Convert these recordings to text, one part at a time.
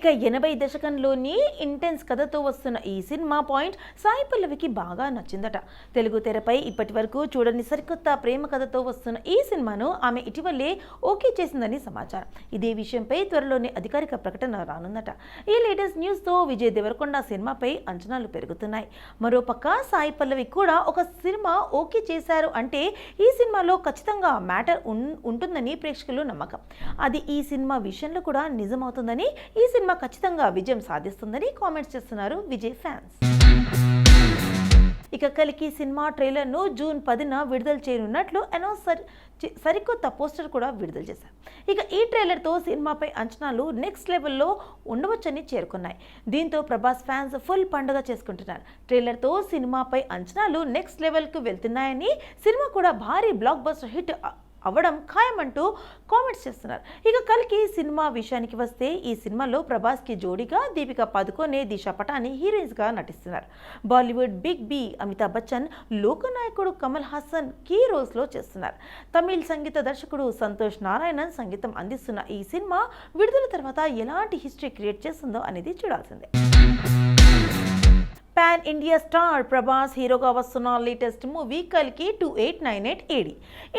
ఇక 80 దశకంలోని ఇంటెన్స్ కథతో వస్తున్న ఈ సినిమా పాయింట్ సాయి పల్లవికి బాగా నచ్చిందట. తెలుగు తెరపై ఇప్పటి వరకు చూడని సరికొత్త ప్రేమ కథతో వస్తున్న ఈ సినిమాను ఆమె ఇటీవలే ఓకే చేసిందని సమాచారం. ఇదే విషయంపై త్వరలోనే అధికారిక ప్రకటన రానుందట. ఈ లేటెస్ట్ న్యూస్తో విజయ్ దేవరకొండ సినిమాపై అంచనాలు పెరుగుతున్నాయి. మరోపక్క సాయి పల్లవి కూడా ఒక సినిమా ఓకే చేశారు అంటే ఈ సినిమాలో ఖచ్చితంగా మ్యాటర్ ఉంటుందని ప్రేక్షకులు నమ్మకం. అది ఈ సినిమా విషయంలో కూడా నిజమవుతుందని, ఈ సినిమా ఖచ్చితంగా విజయం సాధిస్తుందని కామెంట్స్ చేస్తున్నారు విజయ్ ఫ్యాన్స్. ఇక కల్కి సినిమా ట్రైలర్ను జూన్ 10న విడుదల చేయనున్నట్లు అనౌన్స్ సరికొత్త పోస్టర్ కూడా విడుదల చేశారు. ఇక ఈ ట్రైలర్తో సినిమాపై అంచనాలు నెక్స్ట్ లెవెల్లో ఉండవచ్చని చేరుకున్నాయి. దీంతో ప్రభాస్ ఫ్యాన్స్ ఫుల్ పండుగ చేసుకుంటున్నారు. ట్రైలర్తో సినిమాపై అంచనాలు నెక్స్ట్ లెవెల్కు వెళ్తున్నాయని, సినిమా కూడా భారీ బ్లాక్ బస్టర్ హిట్ అవ్వడం ఖాయమంటూ కామెంట్స్ చేస్తున్నారు. ఇక కల్కి సినిమా విషయానికి వస్తే ఈ సినిమాలో ప్రభాస్కి జోడీగా దీపికా పదుకొనే, దిశా పటాని హీరోయిన్స్గా నటిస్తున్నారు. Bollywood big B Amitabh Bachchan, లోకనాయకుడు కమల్ హాసన్ కీ రోల్స్లో చేస్తున్నారు. తమిళ్ సంగీత దర్శకుడు సంతోష్ నారాయణన్ సంగీతం అందిస్తున్న ఈ సినిమా విడుదల తర్వాత ఎలాంటి హిస్టరీ క్రియేట్ చేస్తుందో అనేది చూడాల్సిందే. పాన్ ఇండియా స్టార్ ప్రభాస్ హీరోగా వస్తున్న లేటెస్ట్ మూవీ కల్కి 2898 AD.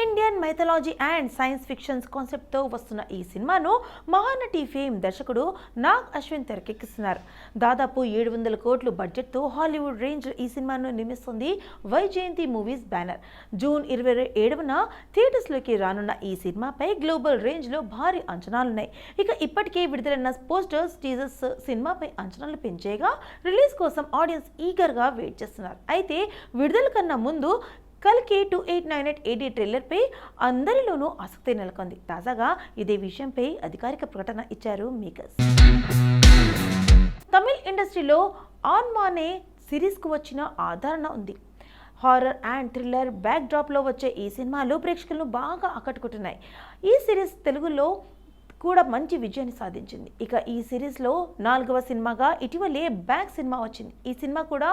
Indian mythology and science fictions కాన్సెప్ట్తో వస్తున్న ఈ సినిమాను మహానటి ఫేమ్ దర్శకుడు నాగ్ అశ్విన్ తెరకెక్కిస్తున్నారు. దాదాపు 700 కోట్ల బడ్జెట్తో హాలీవుడ్ రేంజ్ ఈ సినిమాను నిర్మిస్తుంది వైజయంతి మూవీస్ బ్యానర్. జూన్ 27న థియేటర్స్లోకి రానున్న ఈ సినిమాపై గ్లోబల్ రేంజ్లో భారీ అంచనాలున్నాయి. ఇక ఇప్పటికే విడుదలైన పోస్టర్స్, టీజర్స్ సినిమాపై అంచనాలు పెంచేగా రిలీజ్ కోసం ఆడియన్స్ ఈగర్గా వెయిట్ చేస్తున్నారు. అయితే విడుదల కన్నా ముందు కల్కి 2898 AD ట్రైలర్పై అందరిలోనూ ఆసక్తి నెలకొంది. తాజాగా ఇదే విషయంపై అధికారిక ప్రకటన ఇచ్చారు మేకర్స్. తమిళ్ ఇండస్ట్రీలో ఆన్మానే సిరీస్కు వచ్చిన ఆదరణ ఉంది. హారర్ అండ్ థ్రిల్లర్ బ్యాక్ డ్రాప్లో వచ్చే ఈ సినిమాలు ప్రేక్షకులను బాగా ఆకట్టుకుంటున్నాయి. ఈ సిరీస్ తెలుగులో కూడా మంచి విజయాన్ని సాధించింది. ఇక ఈ సిరీస్లో 4వ సినిమాగా ఇటీవలే బ్యాక్ సినిమా వచ్చింది. ఈ సినిమా కూడా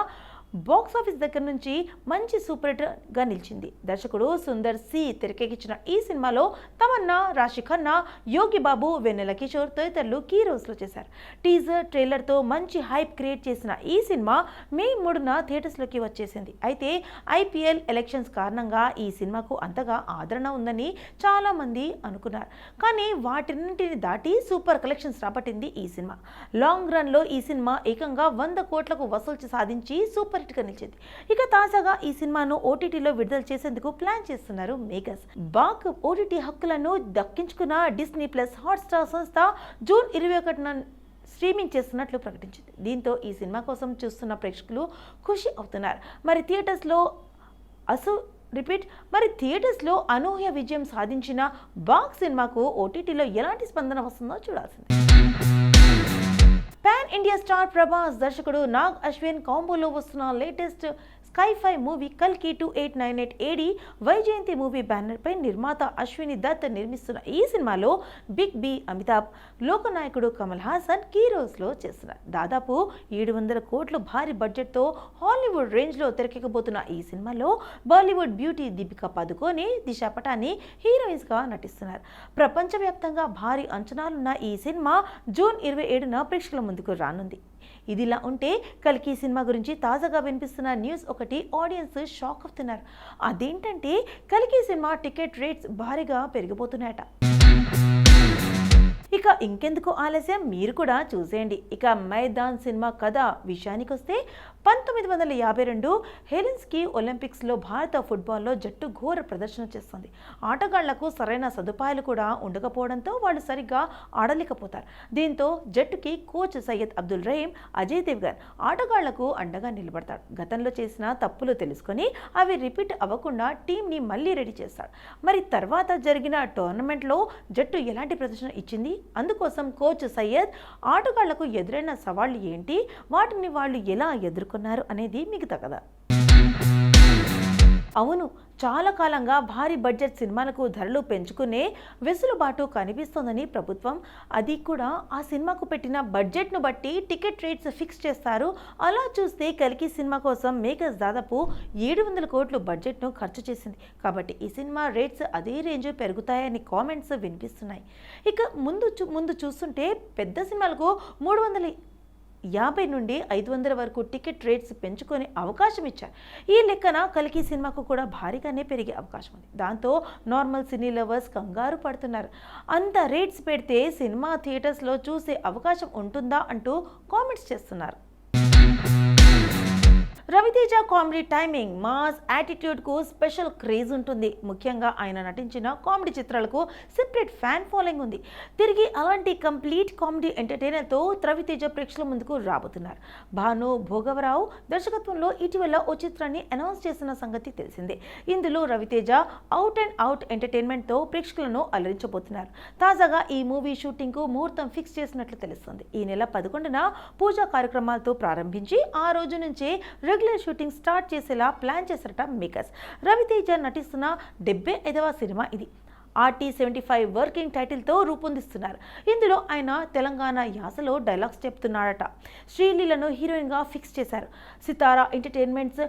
బాక్స్ ఆఫీస్ దగ్గర నుంచి మంచి సూపర్ హిట్గా నిలిచింది. దర్శకుడు సుందర్ సి తెరకెక్కించిన ఈ సినిమాలో తమన్నా, రాశి ఖన్నా, యోగి బాబు, వెన్నెల కిషోర్ తదితరులు కీ రోల్స్లో చేశారు. టీజర్, ట్రైలర్తో మంచి హైప్ క్రియేట్ చేసిన ఈ సినిమా మే 3న థియేటర్స్లోకి వచ్చేసింది. అయితే IPL ఎలక్షన్స్ కారణంగా ఈ సినిమాకు అంతగా ఆదరణ ఉందని చాలామంది అనుకున్నారు. కానీ వాటిన్నింటిని దాటి సూపర్ కలెక్షన్స్ రాబట్టింది ఈ సినిమా. లాంగ్ రన్లో ఈ సినిమా ఏకంగా 100 కోట్లకు వసూలు సాధించి సూపర్ హిట్గా నిలిచింది. ఇక తాజాగా ఈ సినిమాను OTTలో విడుదల చేసేందుకు ప్లాన్ చేస్తున్నారు మేకర్స్. బాక్ OTT హక్కులను దక్కించుకున్న డిస్నీ ప్లస్ హాట్స్టార్ సంస్థ జూన్ 21న స్ట్రీమింగ్ చేస్తున్నట్లు ప్రకటించింది. దీంతో ఈ సినిమా కోసం చూస్తున్న ప్రేక్షకులు ఖుషి అవుతున్నారు. మరి థియేటర్స్లో అనూహ్య విజయం సాధించిన బాక్ సినిమాకు OTTలో ఎలాంటి స్పందన వస్తుందో చూడాల్సింది. పాన్ ఇండియా స్టార్ ప్రభాస్, దర్శకుడు నాగ్ అశ్విన్ కాంబోలో వస్తున్న లేటెస్ట్ స్కై-ఫై మూవీ కల్కి 2898 AD వైజయంతి మూవీ బ్యానర్పై నిర్మాత అశ్విని దత్ నిర్మిస్తున్న ఈ సినిమాలో బిగ్ బి అమితాబ్, లోకనాయకుడు కమల్ హాసన్ కీ రోల్స్లో చేస్తున్నారు. దాదాపు 700 కోట్ల భారీ బడ్జెట్తో హాలీవుడ్ రేంజ్లో తెరకెక్కబోతున్న ఈ సినిమాలో బాలీవుడ్ బ్యూటీ దీపికా పదుకొనే, దిశా పటాని హీరోయిన్స్గా నటిస్తున్నారు. ప్రపంచవ్యాప్తంగా భారీ అంచనాలున్న ఈ సినిమా జూన్ 27న ప్రేక్షకుల ముందుకు రానుంది. ఇదిలా ఉంటే కల్కి సినిమా గురించి తాజాగా వినిపిస్తున్న న్యూస్ ఒకటి ఆడియన్స్ షాక్ అవుతున్నారు. అదేంటంటే కల్కి సినిమా టికెట్ రేట్స్ భారీగా పెరిగిపోతున్నాయట. ఇక ఇంకెందుకు ఆలస్యం, మీరు కూడా చూసేయండి. ఇక మైదాన్ సినిమా కథ విషయానికి వస్తే 1952 హెలెన్స్కీ ఒలింపిక్స్లో భారత ఫుట్బాల్లో జట్టు ఘోర ప్రదర్శన చేస్తుంది. ఆటగాళ్లకు సరైన సదుపాయాలు కూడా ఉండకపోవడంతో వాళ్ళు సరిగ్గా ఆడలేకపోతారు. దీంతో జట్టుకి కోచ్ సయ్యద్ అబ్దుల్ రహీం, అజయ్ దేవ్గన్ ఆటగాళ్లకు అండగా నిలబడతాడు. గతంలో చేసిన తప్పులు తెలుసుకొని అవి రిపీట్ అవ్వకుండా టీంని మళ్ళీ రెడీ చేస్తాడు. మరి తర్వాత జరిగిన టోర్నమెంట్లో జట్టు ఎలాంటి ప్రదర్శన ఇచ్చింది, అందుకోసం కోచ్ సయ్యద్ ఆటగాళ్లకు ఎదురైన సవాళ్లు ఏంటి, వాటిని వాళ్ళు ఎలా ఎదుర్కొన్నారు అనేది మిగతా కథ. అవును, చాలా కాలంగా భారీ బడ్జెట్ సినిమాలకు ధరలు పెంచుకునే వెసులుబాటు కనిపిస్తోందని ప్రభుత్వం. అది కూడా ఆ సినిమాకు పెట్టిన బడ్జెట్ను బట్టి టికెట్ రేట్స్ ఫిక్స్ చేస్తారు. అలా చూస్తే కల్కి సినిమా కోసం మేకర్స్ దాదాపు 700 కోట్లు బడ్జెట్ను ఖర్చు చేసింది. కాబట్టి ఈ సినిమా రేట్స్ అదే రేంజ్ పెరుగుతాయని కామెంట్స్ వినిపిస్తున్నాయి. ఇక ముందు చూస్తుంటే పెద్ద సినిమాలకు 350 నుండి 500 వరకు టికెట్ రేట్స్ పెంచుకునే అవకాశం ఇచ్చారు. ఈ లెక్కన కల్కి సినిమాకు కూడా భారీగానే పెరిగే అవకాశం ఉంది. దాంతో నార్మల్ సినీ లవర్స్ కంగారు పడుతున్నారు. అంత రేట్స్ పెడితే సినిమా థియేటర్స్లో చూసే అవకాశం ఉంటుందా అంటూ కామెంట్స్ చేస్తున్నారు. రవితేజ కామెడీ టైమింగ్, మాస్ యాటిట్యూడ్కు స్పెషల్ క్రేజ్ ఉంటుంది. ముఖ్యంగా ఆయన నటించిన కామెడీ చిత్రాలకు సెపరేట్ ఫ్యాన్ ఫాలోయింగ్ ఉంది. తిరిగి అలాంటి కంప్లీట్ కామెడీ ఎంటర్టైనర్తో రవితేజ ప్రేక్షకుల ముందుకు రాబోతున్నారు. భాను భోగవరావు దర్శకత్వంలో ఇటీవల ఓ చిత్రాన్ని అనౌన్స్ చేసిన సంగతి తెలిసిందే. ఇందులో రవితేజ అవుట్ అండ్ అవుట్ ఎంటర్టైన్మెంట్తో ప్రేక్షకులను అలరించబోతున్నారు. తాజాగా ఈ మూవీ షూటింగ్కు ముహూర్తం ఫిక్స్ చేసినట్లు తెలుస్తుంది. ఈ నెల 11న పూజా కార్యక్రమాలతో ప్రారంభించి ఆ రోజు నుంచే రెగ్యులర్ షూటింగ్ స్టార్ట్ చేసేలా ప్లాన్ చేశారట మేకర్స్. రవితేజ నటిస్తున్న 75వ సినిమా ఇది. RT75 వర్కింగ్ టైటిల్తో రూపొందిస్తున్నారు. ఇందులో ఆయన తెలంగాణ యాసలో డైలాగ్స్ చెప్తున్నాడట. శ్రీలీలను హీరోయిన్గా ఫిక్స్ చేశారు. సితారా ఎంటర్టైన్మెంట్స్,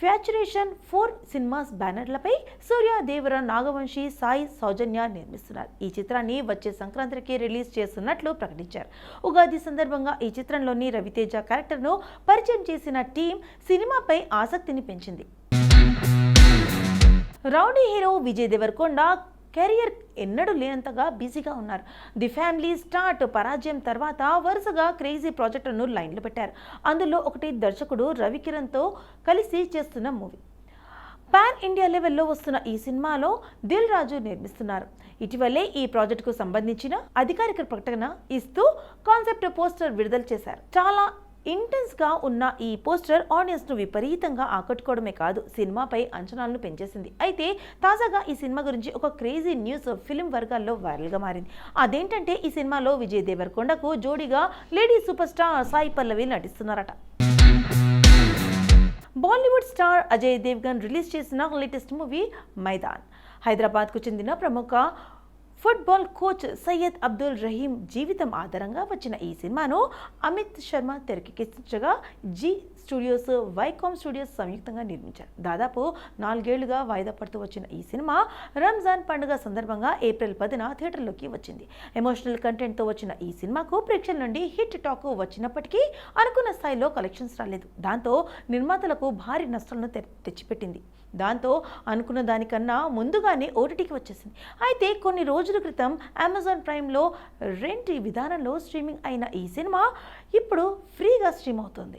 ఫ్యాచురేషన్ 4 సినిమాస్ బ్యానర్లపై సూర్య, దేవర, నాగవంశి, సాయి, సౌజన్య నిర్మిస్తున్నారు. ఈ చిత్రాన్ని వచ్చే సంక్రాంతికి రిలీజ్ చేస్తున్నట్లు ప్రకటించారు. ఉగాది సందర్భంగా ఈ చిత్రంలోని రవితేజ క్యారెక్టర్ను పరిచయం చేసిన టీం సినిమాపై ఆసక్తిని పెంచింది. Rowdy hero Vijay Deverakonda career ఎన్నడూ లేనంతగా బిజీగా ఉన్నారు. ది ఫ్యామిలీ స్టార్ట్ పరాజయం తర్వాత వరుసగా క్రేజీ ప్రాజెక్టులను లైన్లో పెట్టారు. అందులో ఒకటి దర్శకుడు రవికిరణ్తో కలిసి చేస్తున్న మూవీ. పాన్ ఇండియా లెవెల్లో వస్తున్న ఈ సినిమాలో దిల్ రాజు నిర్మిస్తున్నారు. ఇటీవలే ఈ ప్రాజెక్టుకు సంబంధించిన అధికారిక ప్రకటన ఇస్తూ కాన్సెప్ట్ పోస్టర్ విడుదల చేశారు. చాలా ఇంటెన్స్గా ఉన్న ఈ పోస్టర్ ఆడియన్స్ను విపరీతంగా ఆకట్టుకోవడమే కాదు, సినిమాపై అంచనాలను పెంచేసింది. అయితే తాజాగా ఈ సినిమా గురించి ఒక క్రేజీ న్యూస్ ఫిలిం వర్గాల్లో వైరల్గా మారింది. అదేంటంటే ఈ సినిమాలో విజయ్ దేవరకొండకు జోడీగా lady super star Sai Pallavi నటిస్తున్నారట. Bollywood star Ajay Devgn release చేసిన లేటెస్ట్ మూవీ మైదాన్. హైదరాబాద్కు చెందిన ప్రముఖ ఫుట్బాల్ కోచ్ సయ్యద్ అబ్దుల్ రహీం జీవితం ఆధారంగా వచ్చిన ఈ సినిమాను అమిత్ శర్మ తెరకెక్కించగా జీ స్టూడియోస్, వైకామ్ స్టూడియోస్ సంయుక్తంగా నిర్మించారు. దాదాపు 4 ఏళ్లుగా వాయిదా పడుతూ వచ్చిన ఈ సినిమా రంజాన్ పండుగ సందర్భంగా ఏప్రిల్ 10న థియేటర్లోకి వచ్చింది. ఎమోషనల్ కంటెంట్తో వచ్చిన ఈ సినిమాకు ప్రేక్షకుల నుండి హిట్ టాక్ వచ్చినప్పటికీ అనుకున్న స్థాయిలో కలెక్షన్స్ రాలేదు. దాంతో నిర్మాతలకు భారీ నష్టాలను తెచ్చిపెట్టింది. దాంతో అనుకున్న దానికన్నా ముందుగానే ఓటీటీకి వచ్చేసింది. అయితే కొన్ని రోజుల క్రితం అమెజాన్ ప్రైమ్లో రెంట్ విధానంలో స్ట్రీమింగ్ అయిన ఈ సినిమా ఇప్పుడు ఫ్రీగా స్ట్రీమ్ అవుతుంది.